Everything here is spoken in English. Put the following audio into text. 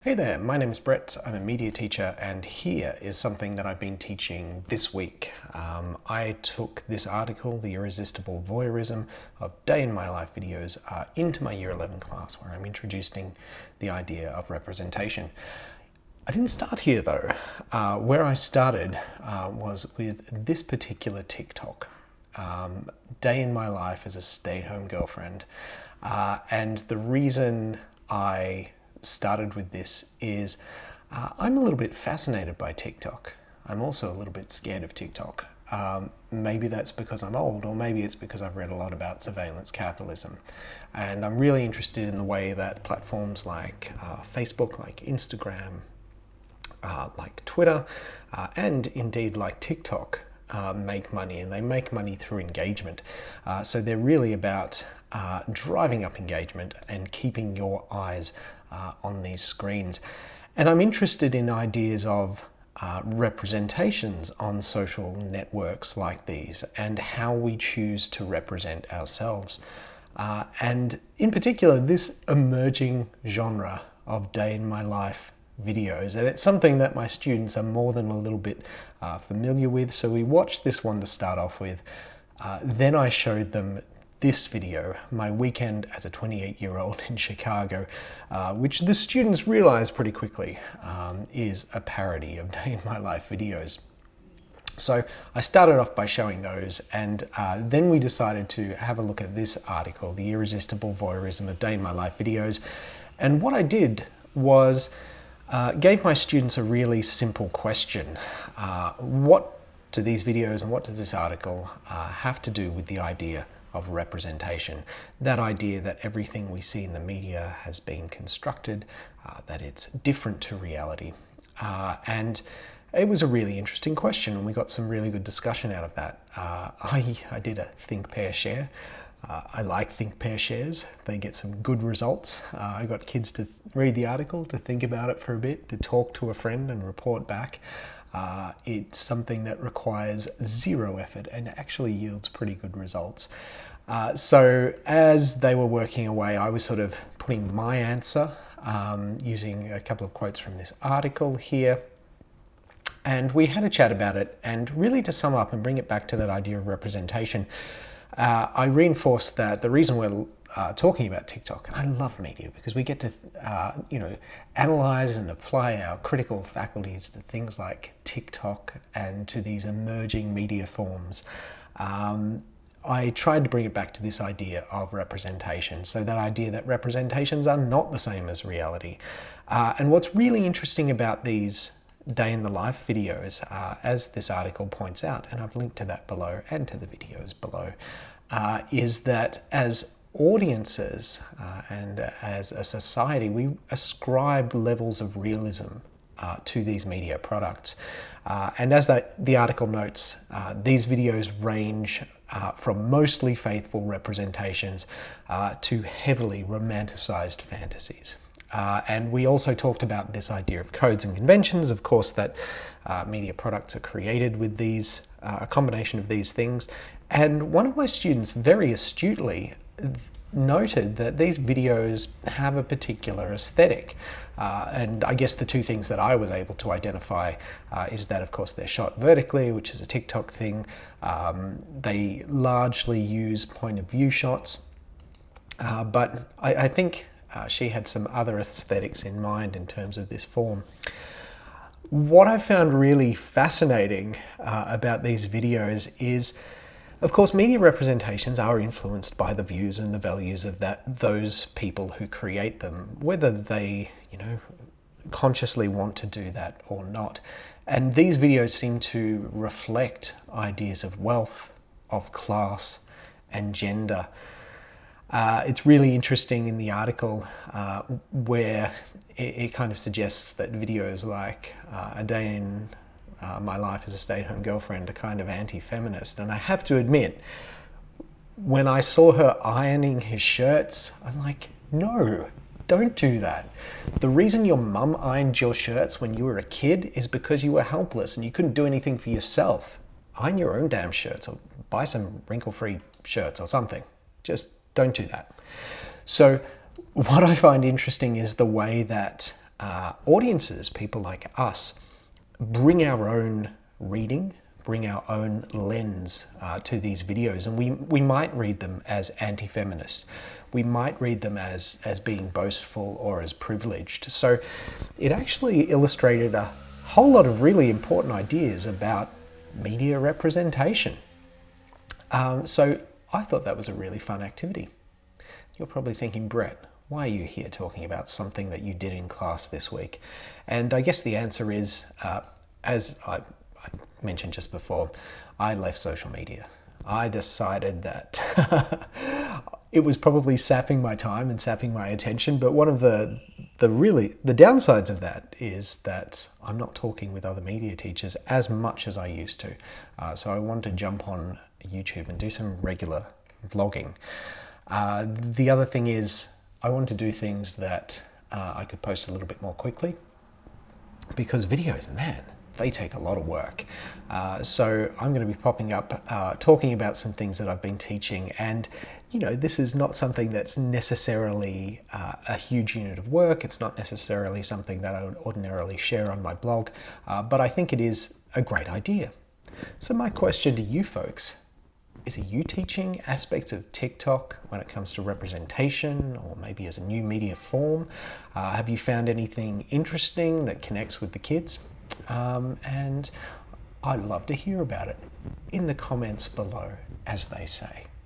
Hey there, my name is Brett. I'm a media teacher, and here is something that I've been teaching this week. I took this article, The Irresistible Voyeurism of Day in My Life Videos, into my Year 11 class where I'm introducing the idea of representation. I didn't start here though. Where I started was with this particular TikTok. Day in My Life as a stay-at-home girlfriend. And the reason I started with this is I'm a little bit fascinated by TikTok. I'm also a little bit scared of TikTok. Maybe that's because I'm old, or maybe it's because I've read a lot about surveillance capitalism. And I'm really interested in the way that platforms like Facebook, like Instagram, like Twitter, and indeed like TikTok make money, and they make money through engagement. So they're really about driving up engagement and keeping your eyes on these screens. And I'm interested in ideas of representations on social networks like these and how we choose to represent ourselves. And in particular, this emerging genre of day in my life videos. And it's something that my students are more than a little bit familiar with. So we watched this one to start off with. Then I showed them this video, my weekend as a 28-year-old in Chicago, which the students realized pretty quickly is a parody of Day in My Life videos. So I started off by showing those, and then we decided to have a look at this article, The Irresistible Voyeurism of Day in My Life Videos. And what I did was gave my students a really simple question. What do these videos and what does this article have to do with the idea of representation? That idea that everything we see in the media has been constructed, that it's different to reality. And it was a really interesting question, and we got some really good discussion out of that. I did a think, pair, share. I like think, pair, shares. They get some good results. I got kids to read the article, to think about it for a bit, to talk to a friend and report back. It's something that requires zero effort and actually yields pretty good results. So as they were working away, I was sort of putting my answer using a couple of quotes from this article here. And we had a chat about it, and really to sum up and bring it back to that idea of representation, I reinforced that the reason we're talking about TikTok, and I love media because we get to, analyze and apply our critical faculties to things like TikTok and to these emerging media forms. I tried to bring it back to this idea of representation. So that idea that representations are not the same as reality. And what's really interesting about these day in the life videos, as this article points out, and I've linked to that below and to the videos below, is that as audiences and as a society, we ascribe levels of realism to these media products. And as the article notes, these videos range from mostly faithful representations to heavily romanticized fantasies. And we also talked about this idea of codes and conventions, of course, that media products are created with these, a combination of these things. And one of my students very astutely noted that these videos have a particular aesthetic. And I guess the two things that I was able to identify is that, of course, they're shot vertically, which is a TikTok thing. They largely use point of view shots. But I think she had some other aesthetics in mind in terms of this form. What I found really fascinating about these videos is, of course, media representations are influenced by the views and the values of those people who create them, whether they, consciously want to do that or not. And these videos seem to reflect ideas of wealth, of class, and gender. It's really interesting in the article where it kind of suggests that videos like A Day in My Life as a Stay-at-Home Girlfriend are kind of anti-feminist. And I have to admit, when I saw her ironing his shirts, I'm like, no, don't do that. The reason your mum ironed your shirts when you were a kid is because you were helpless and you couldn't do anything for yourself. Iron your own damn shirts, or buy some wrinkle-free shirts or something. Just don't do that. So what I find interesting is the way that audiences, people like us, bring our own reading, bring our own lens to these videos, and we might read them as anti-feminist. We might read them as being boastful or as privileged. So it actually illustrated a whole lot of really important ideas about media representation. So I thought that was a really fun activity. You're probably thinking, Brett, why are you here talking about something that you did in class this week? And I guess the answer is, as I mentioned just before, I left social media. I decided that it was probably sapping my time and sapping my attention, but one of the downsides of that is that I'm not talking with other media teachers as much as I used to. So I wanted to jump on YouTube and do some regular vlogging. The other thing is I want to do things that I could post a little bit more quickly, because videos, man, they take a lot of work. So I'm going to be popping up, talking about some things that I've been teaching, and this is not something that's necessarily a huge unit of work. It's not necessarily something that I would ordinarily share on my blog, but I think it is a great idea. So my question to you folks is, are you teaching aspects of TikTok when it comes to representation, or maybe as a new media form? Have you found anything interesting that connects with the kids? And I'd love to hear about it in the comments below, as they say.